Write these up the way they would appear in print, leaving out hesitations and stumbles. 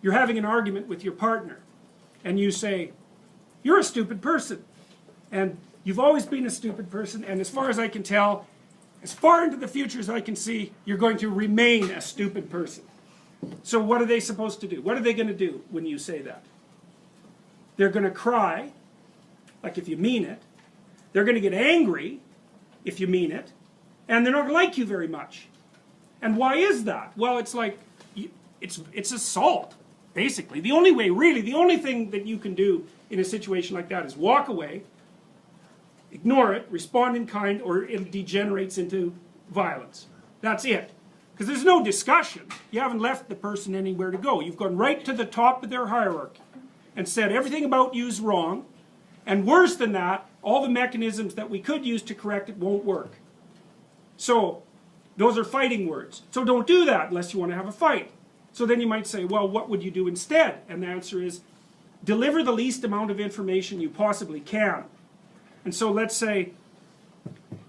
you're having an argument with your partner, and you say, you're a stupid person, and you've always been a stupid person, and as far as I can tell, as far into the future as I can see, you're going to remain a stupid person. So what are they supposed to do? What are they going to do when you say that? They're going to cry, like if you mean it. They're going to get angry, if you mean it. And they're not going to like you very much. And why is that? Well, it's like, it's assault, basically. The only way, really, the only thing that you can do in a situation like that is walk away, ignore it, respond in kind, or it degenerates into violence. That's it. Because there's no discussion. You haven't left the person anywhere to go. You've gone right to the top of their hierarchy and said everything about you is wrong. And worse than that, all the mechanisms that we could use to correct it won't work. So, those are fighting words. So don't do that unless you want to have a fight. So then you might say, well, what would you do instead? And the answer is, deliver the least amount of information you possibly can. And so let's say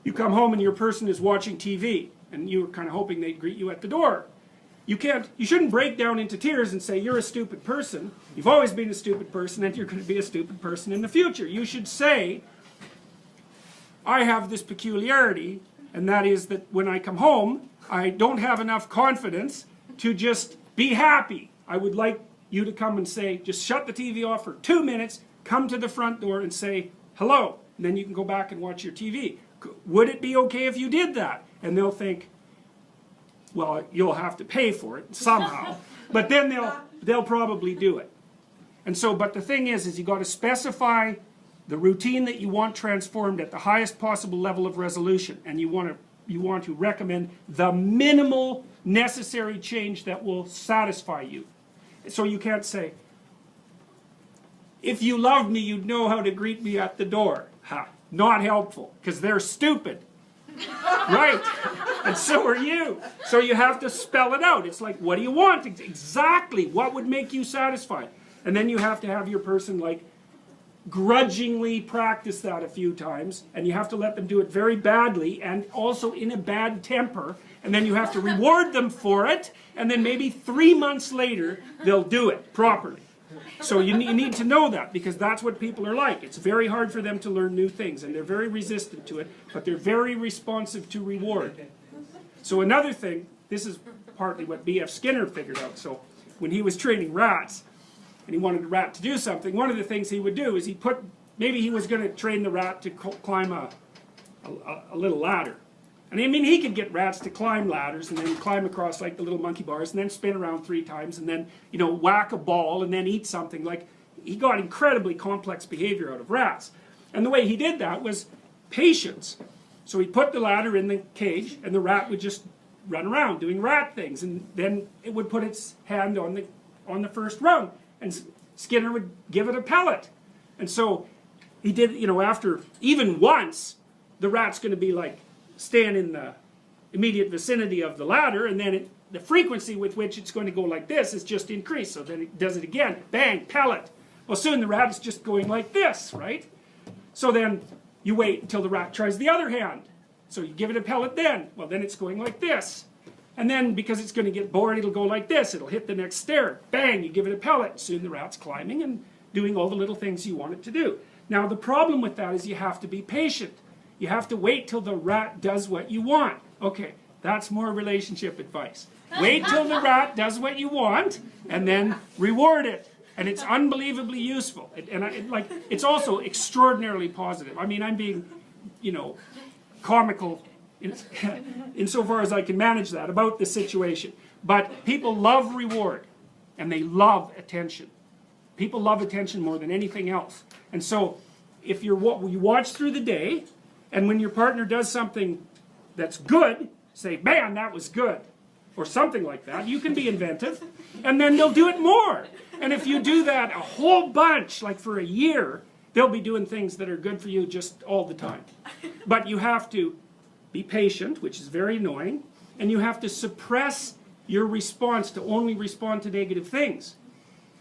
you come home and your person is watching TV, and you're kind of hoping they'd greet you at the door. You shouldn't break down into tears and say, you're a stupid person, you've always been a stupid person, and you're going to be a stupid person in the future. You should say, I have this peculiarity, and that is that when I come home, I don't have enough confidence to just be happy. I would like you to come and say, just shut the TV off for 2 minutes, come to the front door and say, hello, and then you can go back and watch your TV. Would it be okay if you did that? And they'll think, well, you'll have to pay for it somehow, but then they'll probably do it. And so, but the thing is you got to specify the routine that you want transformed at the highest possible level of resolution, and you want to recommend the minimal necessary change that will satisfy you. So you can't say, if you loved me, you'd know how to greet me at the door. Ha, not helpful, because they're stupid. Right, and so are you. So you have to spell it out. It's like, what do you want? Exactly, what would make you satisfied? And then you have to have your person like grudgingly practice that a few times, and you have to let them do it very badly and also in a bad temper, and then you have to reward them for it, and then maybe 3 months later they'll do it properly. So you need to know that, because that's what people are like. It's very hard for them to learn new things, and they're very resistant to it, but they're very responsive to reward. So another thing, this is partly what B.F. Skinner figured out. So when he was training rats, and he wanted a rat to do something, one of the things he would do is maybe he was going to train the rat to climb a little ladder. And I mean, he could get rats to climb ladders and then climb across like the little monkey bars and then spin around 3 times and then, you know, whack a ball and then eat something. Like, he got incredibly complex behavior out of rats. And the way he did that was patience. So he put the ladder in the cage and the rat would just run around doing rat things, and then it would put its hand on the first rung, and Skinner would give it a pellet. And so he did, you know, after even once, the rat's going to be like, stand in the immediate vicinity of the ladder, and then the frequency with which it's going to go like this is just increased. So then it does it again, bang, pellet. Well, soon the rat is just going like this, right? So then you wait until the rat tries the other hand. So you give it a pellet then. Well, then it's going like this. And then, because it's going to get bored, it'll go like this. It'll hit the next stair. Bang, you give it a pellet. Soon the rat's climbing and doing all the little things you want it to do. Now, the problem with that is you have to be patient. You have to wait till the rat does what you want. Okay, that's more relationship advice. Wait till the rat does what you want, and then reward it. And it's unbelievably useful. It's also extraordinarily positive. I mean, I'm being, you know, comical insofar as I can manage that about the situation. But people love reward, and they love attention. People love attention more than anything else. And so, if you watch through the day, and when your partner does something that's good, say, man, that was good, or something like that. You can be inventive, and then they'll do it more. And if you do that a whole bunch, like for a year, they'll be doing things that are good for you just all the time. But you have to be patient, which is very annoying, and you have to suppress your response to only respond to negative things.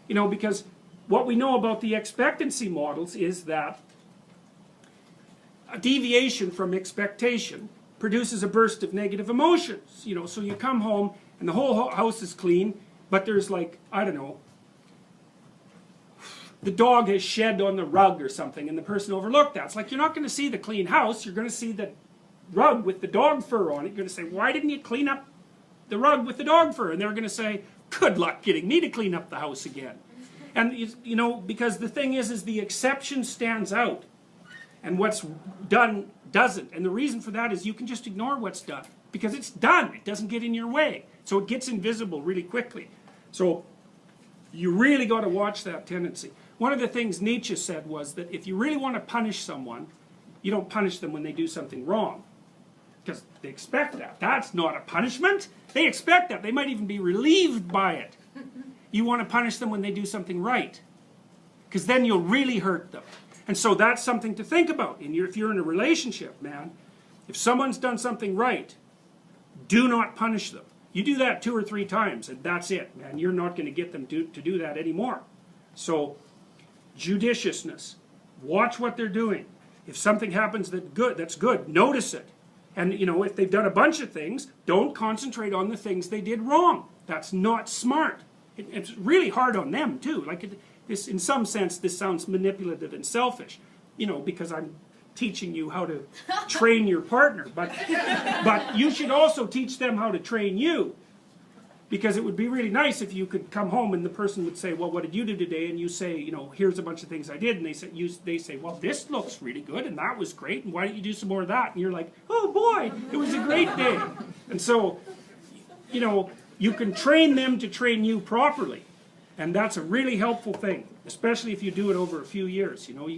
You know, because what we know about the expectancy models is that a deviation from expectation produces a burst of negative emotions. You know, so you come home and the whole house is clean, but there's like, I don't know, the dog has shed on the rug or something and the person overlooked that. It's like, you're not going to see the clean house, you're going to see the rug with the dog fur on it. You're going to say, why didn't you clean up the rug with the dog fur? And they're going to say, good luck getting me to clean up the house again. And, you know, because the thing is the exception stands out. And what's done doesn't. And the reason for that is you can just ignore what's done. Because it's done. It doesn't get in your way. So it gets invisible really quickly. So you really got to watch that tendency. One of the things Nietzsche said was that if you really want to punish someone, you don't punish them when they do something wrong. Because they expect that. That's not a punishment. They expect that. They might even be relieved by it. You want to punish them when they do something right. Because then you'll really hurt them. And so that's something to think about. If you're in a relationship, man, if someone's done something right, do not punish them. You do that 2 or 3 times, and that's it, man. You're not going to get them to do that anymore. So, judiciousness. Watch what they're doing. If something happens that's good, notice it. And, you know, if they've done a bunch of things, don't concentrate on the things they did wrong. That's not smart. It's really hard on them, too. Like, in some sense, this sounds manipulative and selfish, you know, because I'm teaching you how to train your partner. But you should also teach them how to train you. Because it would be really nice if you could come home and the person would say, well, what did you do today? And you say, you know, here's a bunch of things I did. And they say, well, this looks really good, and that was great, and why don't you do some more of that? And you're like, oh boy, it was a great day. And so, you know, you can train them to train you properly. And that's a really helpful thing, especially if you do it over a few years. You know,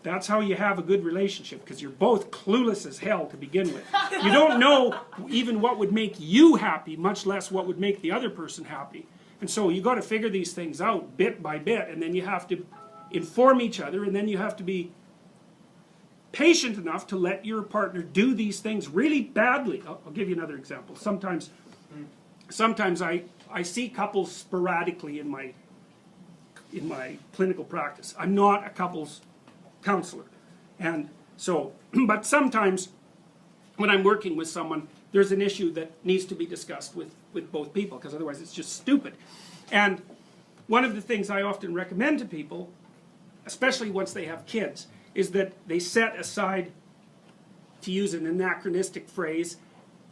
that's how you have a good relationship, because you're both clueless as hell to begin with. You don't know even what would make you happy, much less what would make the other person happy. And so you got to figure these things out bit by bit, and then you have to inform each other, and then you have to be patient enough to let your partner do these things really badly. I'll give you another example. Sometimes I see couples sporadically in my clinical practice. I'm not a couples counselor. And so, but sometimes when I'm working with someone, there's an issue that needs to be discussed with both people, because otherwise it's just stupid. And one of the things I often recommend to people, especially once they have kids, is that they set aside, to use an anachronistic phrase,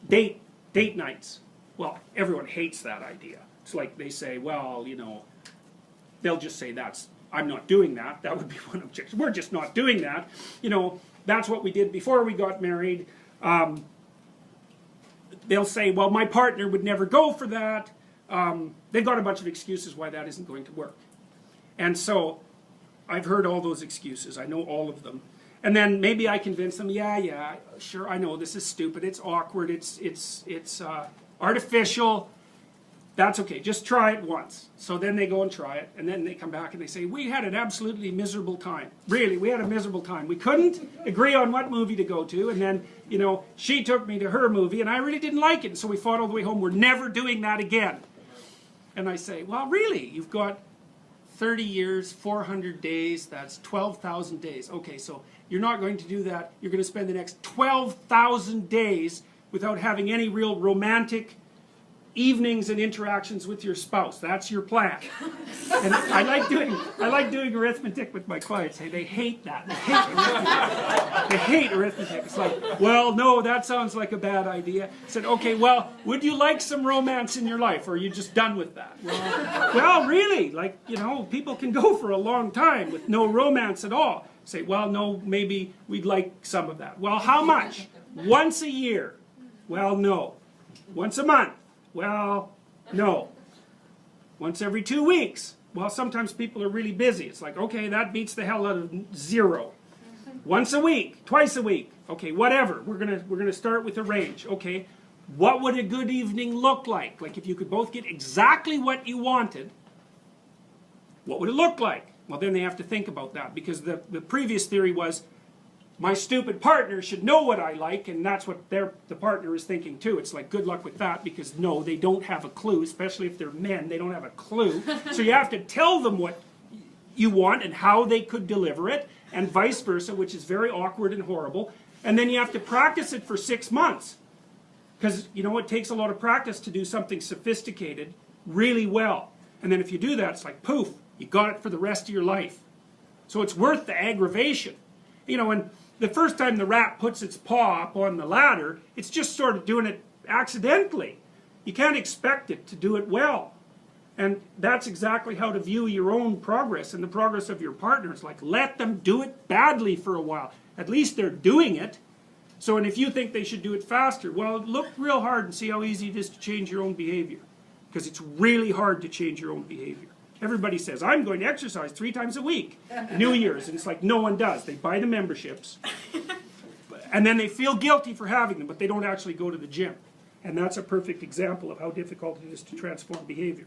date nights. Well, everyone hates that idea. It's like they say, well, you know, they'll just say I'm not doing that. That would be one objection. We're just not doing that. You know, that's what we did before we got married. They'll say, well, my partner would never go for that. They've got a bunch of excuses why that isn't going to work. And so I've heard all those excuses. I know all of them. And then maybe I convince them, yeah, sure, I know this is stupid. It's awkward. It's artificial. That's okay, just try it once. So then they go and try it, and then they come back and they say, we had an absolutely miserable time. Really, we had a miserable time. We couldn't agree on what movie to go to, and then, you know, she took me to her movie, and I really didn't like it, and so we fought all the way home. We're never doing that again. And I say, well, really, you've got 30 years, 400 days, that's 12,000 days. Okay, so you're not going to do that. You're going to spend the next 12,000 days without having any real romantic evenings and interactions with your spouse. That's your plan. And I like doing arithmetic with my clients. Hey, they hate that. They hate arithmetic. It's like, well, no, that sounds like a bad idea. I said, okay, well, would you like some romance in your life, or are you just done with that? Well, really, like, you know, people can go for a long time with no romance at all. Say, well, no, maybe we'd like some of that. Well, how much? Once a year? Well, no. Once a month? Well, no. Once every 2 weeks? Well, sometimes people are really busy. It's like, okay, that beats the hell out of 0. Once a week, twice a week. Okay, whatever. We're gonna start with a range. Okay, what would a good evening look like? Like if you could both get exactly what you wanted, what would it look like? Well, then they have to think about that, because the previous theory was, my stupid partner should know what I like, and that's what the partner is thinking too. It's like, good luck with that, because no, they don't have a clue, especially if they're men, they don't have a clue. So you have to tell them what you want and how they could deliver it, and vice versa, which is very awkward and horrible. And then you have to practice it for 6 months. Because, you know, it takes a lot of practice to do something sophisticated really well. And then if you do that, it's like, poof, You got it for the rest of your life. So it's worth the aggravation. You know, and the first time the rat puts its paw up on the ladder, it's just sort of doing it accidentally. You can't expect it to do it well. And that's exactly how to view your own progress and the progress of your partners. Like, let them do it badly for a while. At least they're doing it. So, and if you think they should do it faster, well, look real hard and see how easy it is to change your own behavior. Because it's really hard to change your own behavior. Everybody says, I'm going to exercise 3 times a week. New Year's. And it's like, no one does. They buy the memberships. And then they feel guilty for having them, but they don't actually go to the gym. And that's a perfect example of how difficult it is to transform behavior.